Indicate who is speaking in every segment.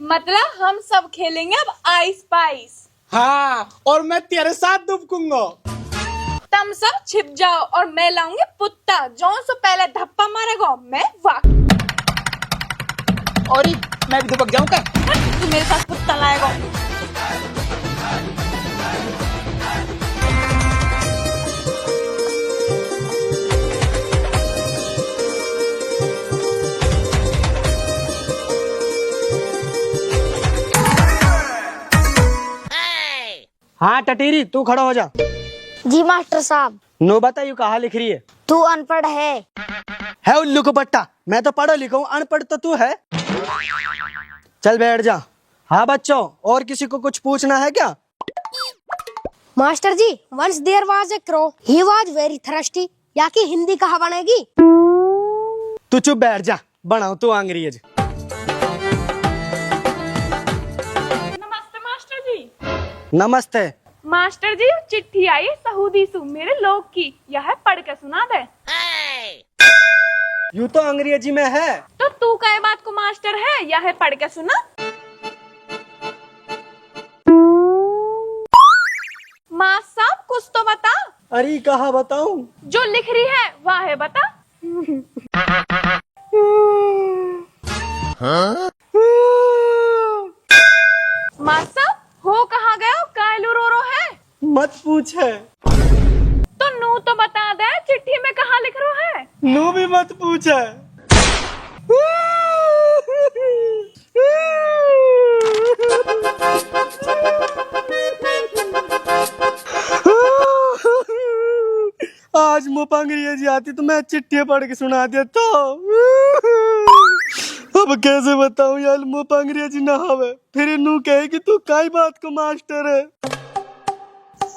Speaker 1: मतलब हम सब खेलेंगे अब आइस पाइस।
Speaker 2: हाँ, और मैं तेरे साथ दुबकूंगा।
Speaker 1: तुम सब छिप जाओ और मैं लाऊंगी पुत्ता, जौन से पहले धप्पा मारेगा मैं वाक।
Speaker 2: और मैं भी दुबक जाऊं क्या?
Speaker 1: तू मेरे साथ पुत्ता लाएगा।
Speaker 2: हाँ टटीरी, तू खड़ा हो जा।
Speaker 3: जी मास्टर साहब।
Speaker 2: नो बता, यू कहाँ लिख रही है?
Speaker 3: तू अनपढ़ है
Speaker 2: उल्लू को पट्टा, मैं तो पढ़ा लिखा हूँ, अनपढ़ तो तू है। चल बैठ जा। हाँ बच्चों, और किसी को कुछ पूछना है क्या?
Speaker 3: Master ji, once there was a crow, he was very thirsty. या की हिंदी कहाँ बनेगी?
Speaker 2: तू चुप बैठ जा, बनाओ तू अंग्रेज।
Speaker 1: नमस्ते मास्टर जी।
Speaker 2: नमस्ते
Speaker 1: मास्टर जी, चिट्ठी आई सऊदी से मेरे लोग की, यह पढ़ के सुना दे।
Speaker 2: यू तो अंग्रेजी में है।
Speaker 1: तो तू कई बात को मास्टर है, यह पढ़ के सुना। माँ साहब कुछ तो बता।
Speaker 2: अरे कहाँ बताऊं?
Speaker 1: जो लिख रही है वह है बता। माँ साहब हो कहाँ गए, कायलू रो रो है।
Speaker 2: मत पूछ है।
Speaker 1: तो नू तो बता दे, चिट्ठी में कहाँ लिख रो है।
Speaker 2: नू भी मत पूछ है। आज मुझे अंग्रेजी आती तो मैं चिट्ठी पढ़ के सुना देता। अब कैसे बताऊं यार, मुझे अंग्रेजी ना आवे, फिर नू कहे कि तू काई बात को मास्टर है।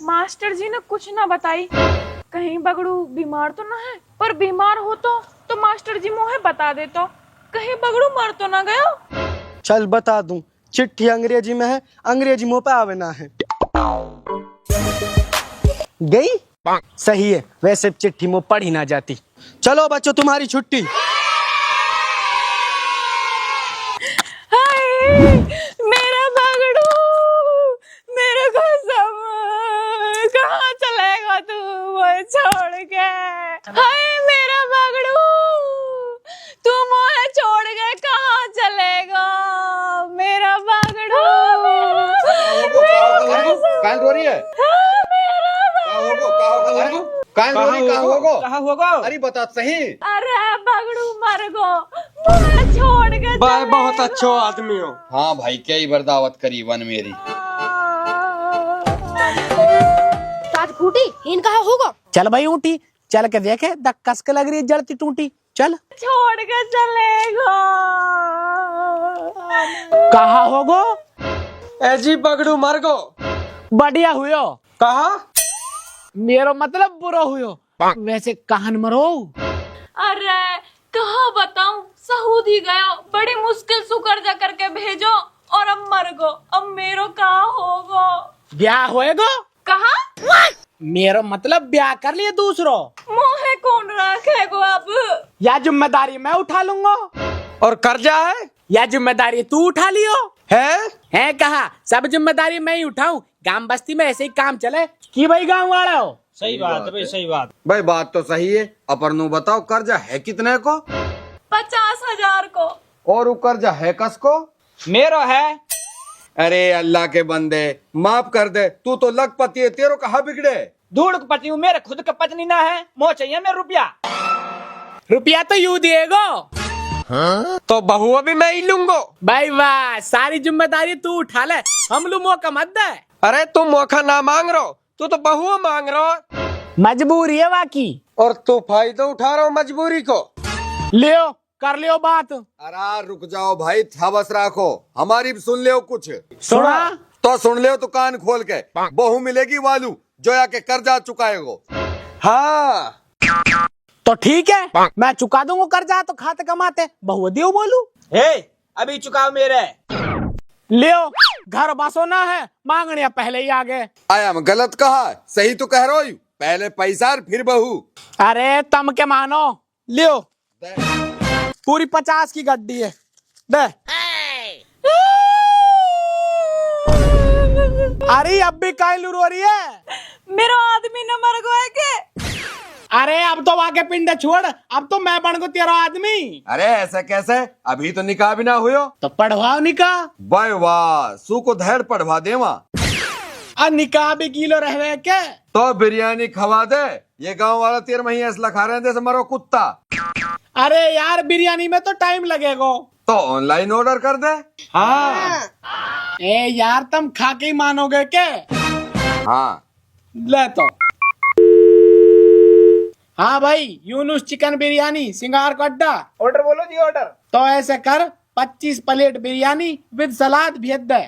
Speaker 1: मास्टर जी ने कुछ ना बताई, कहीं बगड़ू बीमार तो ना है, पर बीमार हो तो मास्टर जी मुझे बता देता, कहीं बगड़ू मर तो ना गया।
Speaker 2: चल बता दूं, चिट्ठी अंग्रेजी में है, अंग्रेजी मुंह पे आवे ना है। गई? सही है, वैसे चिट्ठी मुंह पढ़ ही ना जाती। चलो बच्चों, तुम्हारी छुट्टी।
Speaker 1: हाय मेरा बगड़ू, मेरे कसम, कहाँ चलेगा तू मुझे छोड़ के। हाय मेरा बगड़ू, तू मुझे छोड़ के कहाँ चलेगा मेरा बगड़ू।
Speaker 4: कान रो रही है? कहाँ होगा? अरे बता सही।
Speaker 1: अरे बगड़ू मर गो, मुझे छोड़ के
Speaker 5: भाई बहुत अच्छो आदमी हो।
Speaker 4: हाँ भाई, क्या ही बर्दावत करी वन मेरी।
Speaker 3: ताज फूटी, इन कहाँ होगा?
Speaker 2: चल भाई ऊँटी, चल के देखे, कस के लग रही है जड़ती टूटी। चल।
Speaker 1: छोड़ के चलेगा।
Speaker 2: कहाँ होगो?
Speaker 5: ऐसी पकड़ू मर गो।
Speaker 2: बढ़िया हुयो।
Speaker 5: कहा?
Speaker 2: मेरो मतलब बुरा हुयो। वैसे कहां मरो?
Speaker 1: अरे कहाँ बताऊं, सऊदी गयो, बड़ी मुश्किल से कर्जा करके भेजो और अब मर गो। अब मेरो कहाँ होगो?
Speaker 2: ब्याह होएगो?
Speaker 1: कहा?
Speaker 2: मेरो मतलब ब्याह कर लिए दूसरो।
Speaker 1: मोहे कौन रखेगो अब?
Speaker 2: या जिम्मेदारी मैं उठा लूंगा।
Speaker 5: और कर्जा है?
Speaker 2: या जिम्मेदारी तू उठा लियो। है कहा, सब जिम्मेदारी मैं ही उठाऊं। गांव बस्ती में ऐसे ही काम चले कि भाई गांव वाले हो।
Speaker 5: सही बात है भाई, सही बात।
Speaker 4: भाई बात तो सही है, अपरनु बताओ कर्जा है कितने को?
Speaker 1: 50,000 को।
Speaker 4: और वो कर्जा है कस को?
Speaker 5: मेरो है।
Speaker 4: अरे अल्लाह के बंदे, माफ कर दे, तू तो लखपति है, तेरो कहाँ बिगड़े?
Speaker 5: धूड़ का पति हूँ, मेरे खुद का पत्नी ना है। मोह चाहिए मैं रुपया।
Speaker 2: रुपया तो यू दिएगो।
Speaker 5: तो बहुआ भी मैं ही लूंगो।
Speaker 2: भाई वाह, सारी जिम्मेदारी तू उठा ले, हम लोग मौका मत दे।
Speaker 5: अरे तुम मौका ना मांग रहो, तू तो बहुआ मांग रहो।
Speaker 2: मजबूरी है वाकी।
Speaker 4: और तू फायदा उठा रहा हो मजबूरी को।
Speaker 2: लियो, कर लियो बात।
Speaker 4: अरे रुक जाओ भाई, थाबस राखो, हमारी भी सुन लियो कुछ।
Speaker 2: सुना?
Speaker 4: तो सुन लियो तो कान खोल के, बहू मिलेगी वालू जो आके कर्जा चुकाएगो।
Speaker 5: हाँ
Speaker 2: तो ठीक है, मैं चुका दूंगा कर्जा, तो खाते कमाते बहु दियो बोलू।
Speaker 5: अभी चुकाओ मेरे।
Speaker 2: लियो, घर बसो ना है, मांगने पहले ही आ गए।
Speaker 4: आया मैं गलत कहा? सही तो कह रहा हूँ, पहले पैसा फिर बहू।
Speaker 2: अरे तम के मानो, लियो पूरी 50 की गड्डी है, दे। अरे अब भी कायलू रो रही है?
Speaker 1: मेरो आदमी न मर गए के?
Speaker 2: अरे अब तो वाके पिंड छोड़, अब तो मैं बन गो तेरा आदमी।
Speaker 4: अरे ऐसा कैसे, अभी तो निकाह भी ना हुयो।
Speaker 2: तो पढ़वाओ निकाह।
Speaker 4: वाह वाह, सू को धैर्य पढ़वा देवा।
Speaker 2: और निकाह भी किलो रहवे के?
Speaker 4: तो बिरयानी खवा दे, ये गांव वाला 13 महीने ऐसा खा रहे हैं जैसे मरो कुत्ता।
Speaker 2: अरे यार बिरयानी में तो टाइम लगेगा।
Speaker 4: तो ऑनलाइन ऑर्डर कर दे।
Speaker 2: हाँ। ए यार तुम खा के ही मानोगे के?
Speaker 4: हाँ
Speaker 2: ले तो। हाँ भाई, यूनुस चिकन बिरयानी सिंगार को अड्डा।
Speaker 5: ऑर्डर बोलो जी, ऑर्डर।
Speaker 2: तो ऐसे कर 25 प्लेट बिरयानी विद सलाद भेज दे।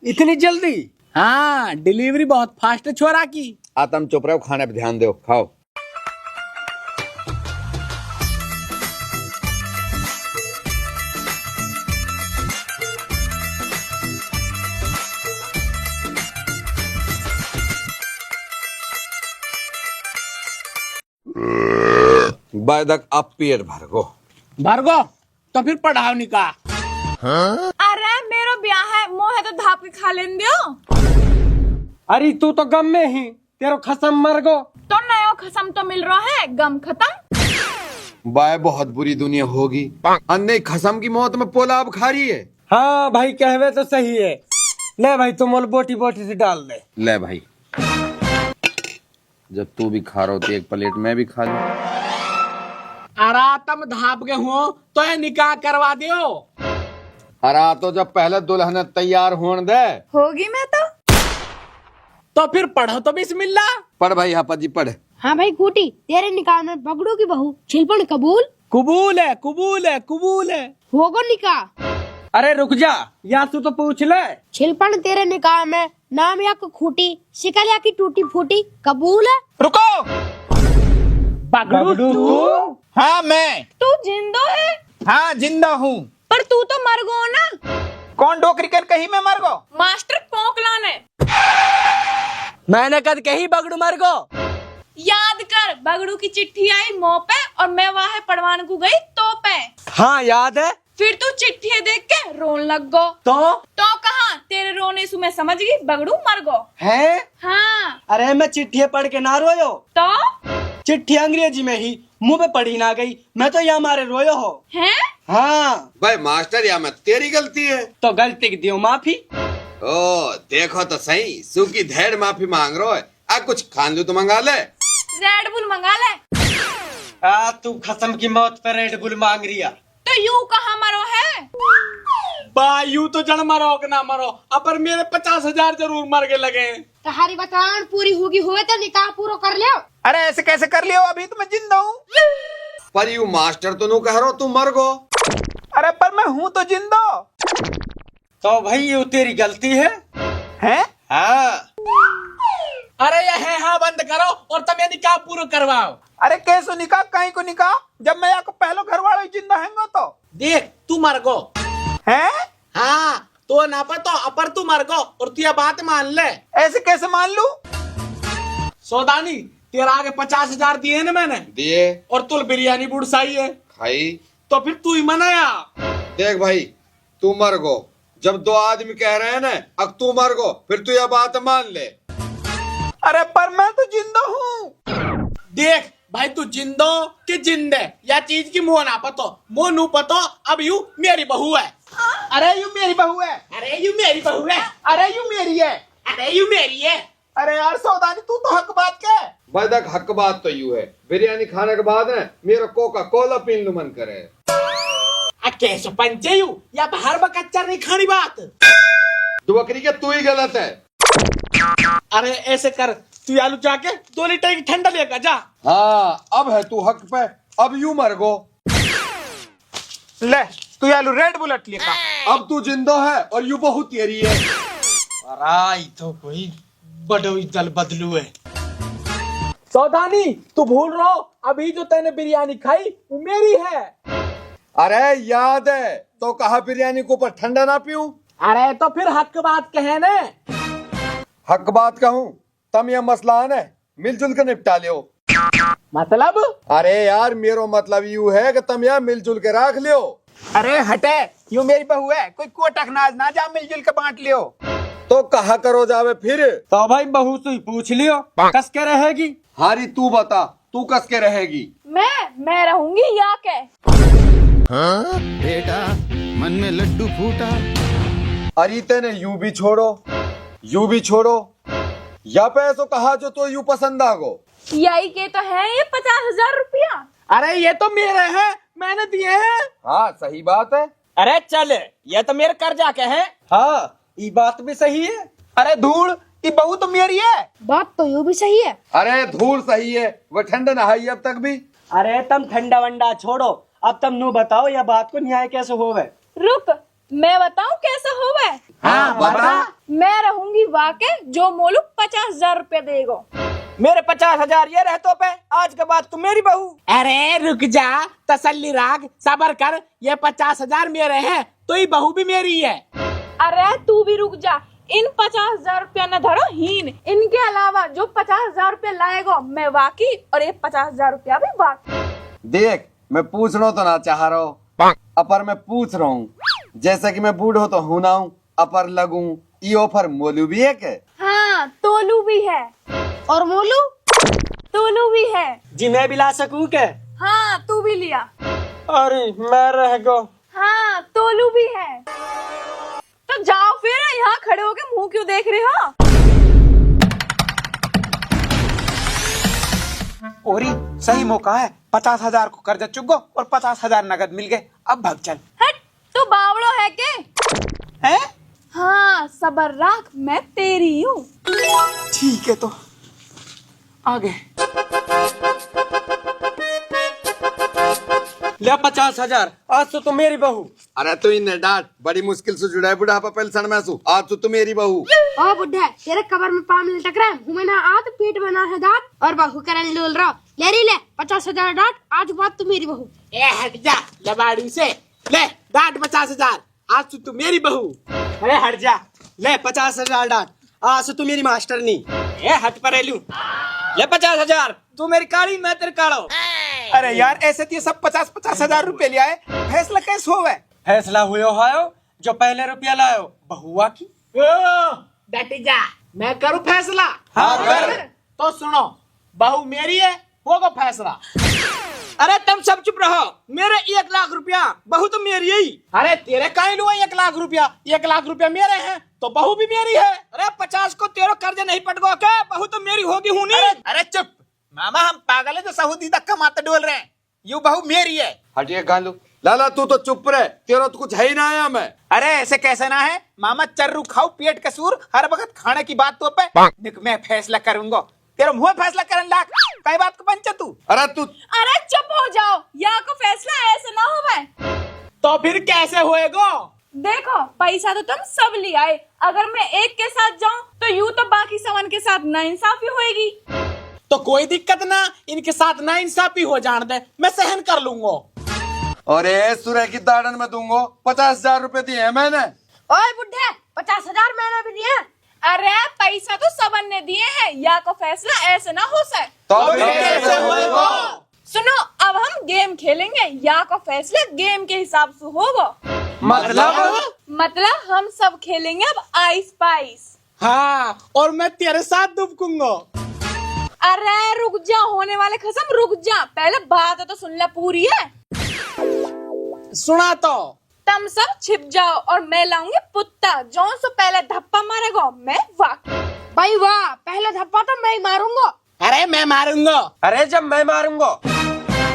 Speaker 5: इतनी जल्दी?
Speaker 2: हाँ, डिलीवरी बहुत फास्ट है छोरा की।
Speaker 4: तुम चुप रहो, खाने पे ध्यान दो, खाओ। बैदक अब पेट भर गो।
Speaker 2: भरगो तो फिर पढ़ाओ निकाह।
Speaker 1: अरे मेरो ब्याह है, मोहे तो धाप के खा लेन दियो।
Speaker 5: अरे तू तो गम में ही, तेरो खसम मर गो।
Speaker 1: तो नयो खसम तो मिल रहा है, गम खत्म।
Speaker 4: बाय बहुत बुरी दुनिया होगी, अन्य खसम की मौत में पोलाब खा रही है।
Speaker 5: हाँ भाई, कहवे तो सही है। ले भाई तुम मोल बोटी बोटी से डाल दे।
Speaker 4: ले भाई, जब तू भी खा रहा हो तो एक प्लेट मैं भी खा लूं।
Speaker 2: अरा तुम धाप के हो तो ये निकाह करवा दियो।
Speaker 4: अरा तो जब पहले दुल्हन तैयार होने दे।
Speaker 1: होगी मैं
Speaker 2: तो फिर पढ़ो तो बिस्मिल्लाह।
Speaker 4: पढ़ भाई हापत जी पढ़।
Speaker 3: हाँ भाई कूटी, तेरे निकाह में बगड़ू की बहू छिलपन कबूल?
Speaker 2: कबूल है, कबूल है, कबूल है।
Speaker 3: होगो निकाह।
Speaker 5: अरे रुक जा, या तू तो पूछ ले।
Speaker 3: छिलपन तेरे निकाह में नाम या को खूटी, शिकल या की टूटी फूटी, कबूल है?
Speaker 6: रुको।
Speaker 2: बगड़ू तू?
Speaker 6: हाँ मैं।
Speaker 1: तू जिंदो है?
Speaker 6: हाँ जिंदा हूँ।
Speaker 1: पर तू तो मर गो ना।
Speaker 6: कौन डोकरी कर कहीं में मर गो?
Speaker 1: मास्टर पोकला ने।
Speaker 5: मैंने कद कही बगड़ू मर गो।
Speaker 1: याद कर, बगड़ू की चिट्ठी आई मुंह पे और मैं वहाँ पढ़वान को गई तो पे।
Speaker 5: हाँ याद है।
Speaker 1: फिर तू चिट्ठी देख के रोन लग गो।
Speaker 5: तो
Speaker 1: कहा तेरे रोने से मैं समझ गई बगड़ू मर गो।
Speaker 5: है?
Speaker 1: हाँ।
Speaker 5: अरे मैं चिट्ठी पढ़ के ना रोयो।
Speaker 1: तो
Speaker 5: चिट्ठी अंग्रेजी में ही मुंह पे पढ़ी ना गई, मैं तो यहाँ मारे रोयो हो।
Speaker 1: हैं?
Speaker 5: हाँ।
Speaker 4: भाई मास्टर, या मैं तेरी गलती है।
Speaker 5: तो गलती की दियो माफी।
Speaker 4: ओ देखो तो सही, सूखी धैर्य माफी मांग रहा है। आ कुछ खान लू तो मंगा ले।
Speaker 1: रेड बुल मंगा ले।
Speaker 5: तू खसम की मौत पे रेड बुल मांग रिया।
Speaker 1: तो यू कहाँ मरो है?
Speaker 2: बायू तो जड़ मरो कि ना मरो, अपर मेरे 50,000 जरूर मर के लगे।
Speaker 3: तुम्हारी बतान पूरी होगी हुए तो निकाह पूरा कर लियो।
Speaker 6: अरे ऐसे कैसे कर लियो, अभी तो मैं जिंदा हूँ।
Speaker 4: पर यू मास्टर तो नु कह रहा तू मर गो।
Speaker 6: अरे पर मैं हूँ तो जिंदा।
Speaker 5: तो भाई ये तेरी गलती है।
Speaker 6: हैं?
Speaker 5: हाँ।
Speaker 2: अरे ये है हाँ बंद करो और तुम ये निकाह पूरा करवाओ।
Speaker 6: अरे कैसो निकाह, कहीं को निकाह, जब मैं आपको पहलो घर वाले जिंदा हैंगो तो।
Speaker 2: देख तू मर गो।
Speaker 6: हैं?
Speaker 2: हाँ तो ना पतो अपर तू मर गो और तू ये बात मान ले।
Speaker 6: ऐसे कैसे मान लूं?
Speaker 2: सौदानी तेरा आगे 50,000 दिए ना मैंने।
Speaker 4: दिए
Speaker 2: और तुल बिरयानी बुड़साई है
Speaker 4: खाई।
Speaker 2: तो फिर तू ही मनाया।
Speaker 4: देख भाई, तू मर गो, जब दो आदमी कह रहे हैं ना अब तू मर गो, फिर तू यह बात मान ले।
Speaker 6: अरे पर मैं तो जिंदा हूँ।
Speaker 2: देख भाई, तू जिंदो कि जिंदे या चीज की मुंह ना पतो, मुंह नू पतो। अब यू मेरी बहू है।
Speaker 6: अरे यू मेरी बहू है।
Speaker 2: अरे यू मेरी बहू है।
Speaker 6: अरे यू मेरी है।
Speaker 2: अरे यू मेरी है।
Speaker 6: अरे यार सौदानी, तू तो हक बात के।
Speaker 4: बैदक हक बात तो यू है, बिरयानी खाने के बाद ना मेरा कोका कोला पीन लू मन करे।
Speaker 2: कैसे पंचे यू या बाहर बकच्चर नहीं खानी बात।
Speaker 4: दुबकरी के तू ही गलत है।
Speaker 2: अरे ऐसे कर, तू आलू जाके 2 लीटर की ठंडा लेकर जा।
Speaker 4: हाँ अब है तू हक पे, अब यू मर गो।
Speaker 6: ले तू आलू रेड बुलेट लेका।
Speaker 4: अब तू जिंदा है और यू बहुत तेरी है।
Speaker 5: अरे तो कोई बड़ो दल बदलू है।
Speaker 2: सौदानी तू भूल रहा हो, अभी जो तैने बिरयानी खाई वो मेरी है।
Speaker 4: अरे याद है तो कहा बिरयानी को ऊपर ठंडा ना पीऊं।
Speaker 2: अरे तो फिर हक बात कहे ने।
Speaker 4: हक बात कहूँ, तम यह मसला है मिलजुल कर निपटा लियो।
Speaker 2: मतलब?
Speaker 4: अरे यार मेरो मतलब यू है कि तुम यह मिलजुल के रख लियो।
Speaker 6: अरे हटे, यू मेरी बहू है, कोई कोटक नाज ना जा, मिलजुल के बांट लियो।
Speaker 4: तो कहा करो जावे फिर।
Speaker 5: तो भाई बहू से ही पूछ लियो कस के रहेगी।
Speaker 4: हारी तू बता, तू कस के रहेगी?
Speaker 1: मैं रहूंगी या के।
Speaker 7: हाँ बेटा मन में लड्डू फूटा।
Speaker 4: अरे तेने यूं भी छोड़ो या पे ऐसो कहा जो तो यूं पसंद आगो।
Speaker 1: यही के तो है ये 50,000 रुपया।
Speaker 2: अरे ये तो मेरे हैं, मैंने दिए हैं।
Speaker 4: हाँ सही बात है।
Speaker 2: अरे चल, ये तो मेरे कर्जा के हैं।
Speaker 5: हाँ ये बात भी सही है।
Speaker 6: अरे धूल, ये बहू तो मेरी है।
Speaker 3: बात तो यूं भी सही है।
Speaker 4: अरे धूल सही है, वह ठंड नहाई अब तक भी।
Speaker 5: अरे तुम ठंडा वंडा छोड़ो, अब तुम नू बताओ यह बात को न्याय कैसे होवे।
Speaker 1: रुक, मैं बताऊं कैसा होवे।
Speaker 4: हाँ बता।
Speaker 1: मैं रहूंगी वाके जो मोलू 50,000 रुपया देगो।
Speaker 2: मेरे 50,000 ये रहतो पे, आज के बाद तू मेरी बहू। अरे रुक जा, तसल्ली राख, सबर कर। ये 50,000 मेरे हैं तो ये बहू भी मेरी है।
Speaker 1: अरे तू भी रुक जा, इन 50,000 रुपया न धरो हीन। इनके अलावा जो 50,000 रुपया लाएगो मैं वाकी, और ये 50,000 रुपया भी वाकी।
Speaker 4: देख मैं पूछना तो ना चाह रहा हूँ, अपर मैं पूछ रहा हूँ। जैसे कि मैं बूढ़ो तो हूं ना हूँ, अपर लगूं, ये ऑफर मोलू भी है के?
Speaker 1: हाँ तोलू भी है।
Speaker 3: और मोलू?
Speaker 1: तोलू भी है।
Speaker 5: जी मैं भी ला सकूं के?
Speaker 1: हाँ तू भी लिया।
Speaker 5: अरे मैं रह गो।
Speaker 1: हाँ तोलू भी है। तो जाओ फिर, यहाँ खड़े होके मुंह क्यों देख रहे हो?
Speaker 6: ओरी सही मौका है, 50,000 को कर्जा चुक गो और 50,000 नगद मिल गए। अब भाग चल।
Speaker 1: हट, तू बावड़ो है के?
Speaker 6: हैं?
Speaker 1: हाँ सबर रख, मैं तेरी हूँ।
Speaker 6: ठीक है तो आगे
Speaker 5: ले 50,000, आज तो तुम मेरी बहू।
Speaker 4: अरे तू इन्हें डांट, बड़ी मुश्किल से जुड़ा है बुढ़ापा पेंशन में सु। आज तो मेरी बहू।
Speaker 3: ओ बुढ़ा, तेरे कबर में पाम लटक रहा है, मुंह में ना आत, पेट में ना है दांत, और बहू करन लूल रहा। ले रही ले 50,000 डांट, आज बात तू मेरी बहू।
Speaker 2: ए हट जा लबाड़ी से, ले डांट 50,000, आज तू मेरी बहू।
Speaker 5: अरे हट जा, ले 50,000 डांट, आज से तू मेरी मास्टरनी।
Speaker 2: ए हट परेलू, ले 50,000, तू मेरी काली, मैं तेरे कालो।
Speaker 6: अरे यार ऐसे तो ये सब 50,000 रुपए ले आए, फैसला कैसे होवे?
Speaker 5: फैसला हुयो हायो जो पहले रुपया लायो बहुआ की।
Speaker 2: डट जा, मैं करूँ फैसला।
Speaker 6: हाँ कर।
Speaker 2: तो सुनो, बहू मेरी है, होगा फैसला। अरे तुम सब चुप रहो, मेरे 1 लाख रुपया, बहू तो मेरी ही। अरे तेरे काहे लुआ 1 लाख रुपया? 1 लाख रुपया मेरे हैं तो बहू भी मेरी है। अरे 50 को तेरे कर्ज नहीं पटगो के, बहू तो मेरी होगी हूँ नहीं।
Speaker 6: अरे चुप मामा, हम पागल है जो सऊदी धक्का मारते डोल रहे हैं। यू बहू मेरी है।
Speaker 4: हटिए गालू। लाला तू तो चुप रहे, तेरा तो कुछ है ही ना आया मैं।
Speaker 6: अरे ऐसे कैसे ना है मामा, चर्रू खाओ पेट कसूर, हर वक्त खाने की बात तो पे। देख मैं फैसला करूंगा, तेरा मुंह फैसला करन लाख, कई बात को पंचा तू।
Speaker 4: अरे तू
Speaker 1: अरे चुप हो जाओ, यहाँ को फैसला ऐसे ना होवे।
Speaker 2: तो फिर कैसे होएगा?
Speaker 1: देखो पैसा तो तुम सब ले आए, अगर मैं एक के साथ जाऊं तो यूं तो बाकी सामान के साथ नाइंसाफी होएगी।
Speaker 2: तो कोई दिक्कत ना, इनके साथ ना इंसाफी हो जान दे, मैं सहन कर लूंगा।
Speaker 4: अरे सुरह की दाड़न में दूंगा, 50,000 रुपए दिए हैं मैंने।
Speaker 3: ओए बुढ़े, 50,000 मैंने भी दिए।
Speaker 1: अरे पैसा तो सबन ने दिए हैं, या को फैसला ऐसे ना हो सके।
Speaker 4: तो फिर कैसे होएगा?
Speaker 1: सुनो, अब हम गेम खेलेंगे, या को फैसला गेम के हिसाब से होगा। मतलब हम सब खेलेंगे अब आइस पाइस।
Speaker 2: हाँ, और मैं तेरे साथ दुबकूंगा।
Speaker 1: अरे रुक जा, होने वाले खसम रुक जा, पहले बात तो सुन ले पूरी है।
Speaker 2: सुना तो।
Speaker 1: तुम सब छिप जाओ और मैं लाऊंगी पुत्ता, जो सो पहले धप्पा मारेगा मैं वाक।
Speaker 3: भाई वाह, पहले धप्पा तो मैं ही मारूंगा।
Speaker 2: अरे मैं मारूंगा।
Speaker 5: अरे जब मैं मारूंगा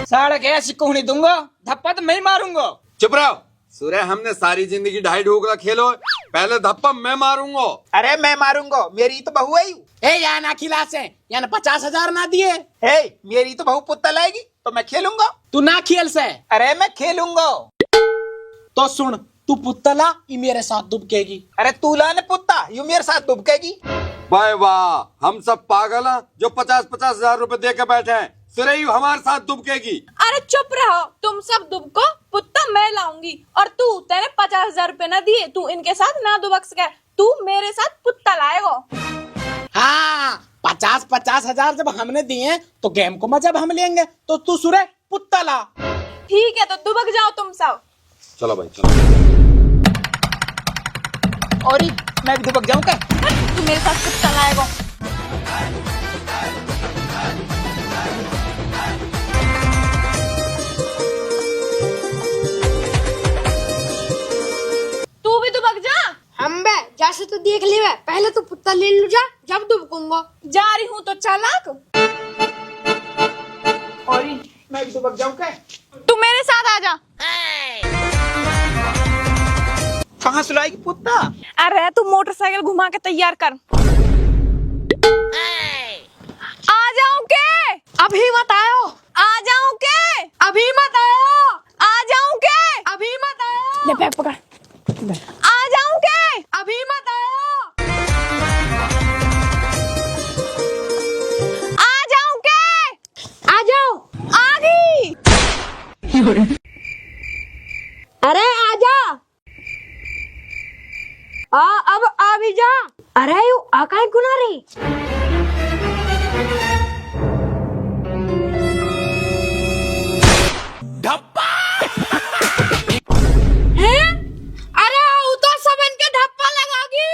Speaker 5: साढ़े के ऐसी कोहनी दूंगा, धप्पा तो मैं ही मारूंगा।
Speaker 4: चुप रहो सूर्य, हमने सारी जिंदगी ढाई ढोकला खेलो, पहले धप्पा मैं मारूंगा।
Speaker 6: अरे मैं मारूंगा, मेरी तो बहू है।
Speaker 2: ए या ना खिलासे, या ना 50,000 ना दिए।
Speaker 6: हे मेरी तो बहू पुत्ता लाएगी तो मैं खेलूंगा।
Speaker 2: तू ना खेल से।
Speaker 6: अरे मैं खेलूंगा।
Speaker 2: तो सुन, तू पुतला ये मेरे साथ दुबकेगी।
Speaker 6: अरे तू लाने पुत्ता, यू मेरे साथ दुबकेगी।
Speaker 4: वाह वाह, हम सब पागल हैं जो 50,000 रुपए दे के बैठे हैं। सुरैयू हमारे साथ दुबकेगी।
Speaker 1: अरे चुप रहो, तुम सब दुबको, पुत्ता मैं लाऊंगी। और तू, तेने 50,000 रुपए ना दिए, तू इनके साथ ना दुबक सके, तू मेरे साथ पुत्ता लाएगा।
Speaker 2: हाँ, 50,000 जब हमने दिए तो गेम को मजा हम लेंगे। तो तू सुरे पुत्ता ला।
Speaker 1: ठीक है, तो दुबक जाओ तुम सब।
Speaker 4: चलो भाई चलो।
Speaker 6: और मैं भी दुबक जाऊं क्या?
Speaker 1: तू मेरे साथ कुछ चलाएगा। तू भी दुबक जा।
Speaker 3: हम बे जैसे तू देख ले बे, पहले तू पुत्ता ले लू जा, जब दुबकूंगा।
Speaker 1: जा रही हूँ तो चालाक।
Speaker 6: और मैं भी दुबक जाऊं क्या?
Speaker 1: तू मेरे साथ आ जा।
Speaker 6: कहाँ सुलाएगी पुत्ता?
Speaker 1: अरे तू मोटरसाइकिल घुमा के तैयार कर। आ जाऊं के?
Speaker 3: अभी मत आयो,
Speaker 1: आ जाऊं के?
Speaker 3: अभी मत आयो,
Speaker 1: आ जाऊं के?
Speaker 3: अभी मत आयो,
Speaker 1: ले बैग पकड़। आ जाऊं के?
Speaker 3: अभी मत आयो,
Speaker 1: आ जाऊं के?
Speaker 3: आ जाओ।
Speaker 1: आ गई।
Speaker 3: अरे आजा, अब आ भी जा। अरे यू आकाई गुना रही। हैं? अरे वो तो सब इनके धप्पा लगागी।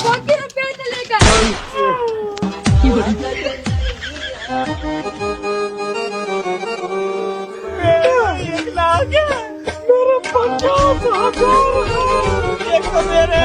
Speaker 3: बाकी रुपये तो लेकर।
Speaker 2: मेरे 50,000 एक तो मेरे